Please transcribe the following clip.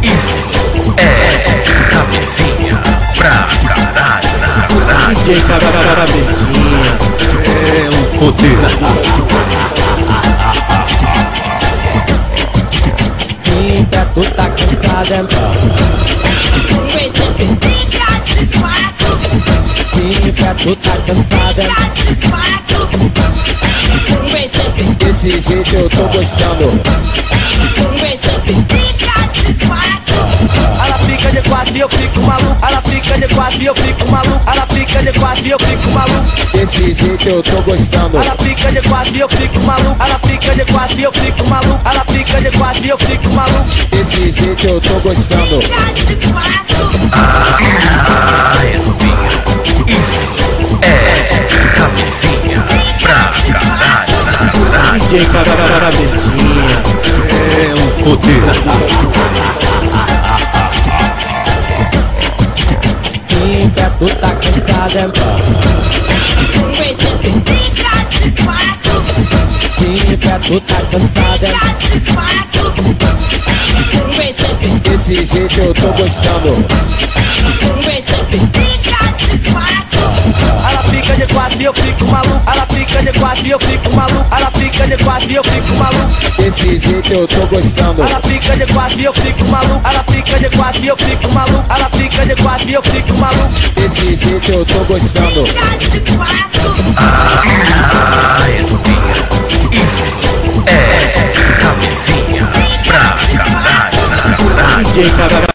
Isso é cabecinha pra caralho. DJ Cabecinha É o poder. Pinta, tu tá cansada. Pinta, tu tá cansada. Desse jeito eu tô gostando. Ela fica de quatro e eu fico maluco. Ela fica de quatro e eu fico maluco. Ela fica de quatro e eu fico maluco. Desse jeito eu tô gostando. Ela fica de quatro e eu fico maluco. Ela fica de quatro e eu fico maluco. Ela fica de quatro e eu fico maluco. Desse jeito eu tô gostando. Isso é cabecinha pra caralho. DJ Cabecinha É o poder. Pinta, tu tá cansada. Pinta, tu tá cansada. Desse jeito eu tô gostando. Ela fica de quatro e eu fico maluco. Ela fica de quatro e eu fico maluco. Ela fica de quatro e eu fico maluco. Desse jeito eu tô gostando. Ela fica de quatro e eu fico maluco. Ela fica de quatro e eu fico maluco. Ela fica de quatro e eu fico maluco. Desse jeito eu tô gostando. Isso é cabecinha pra caralho. DJ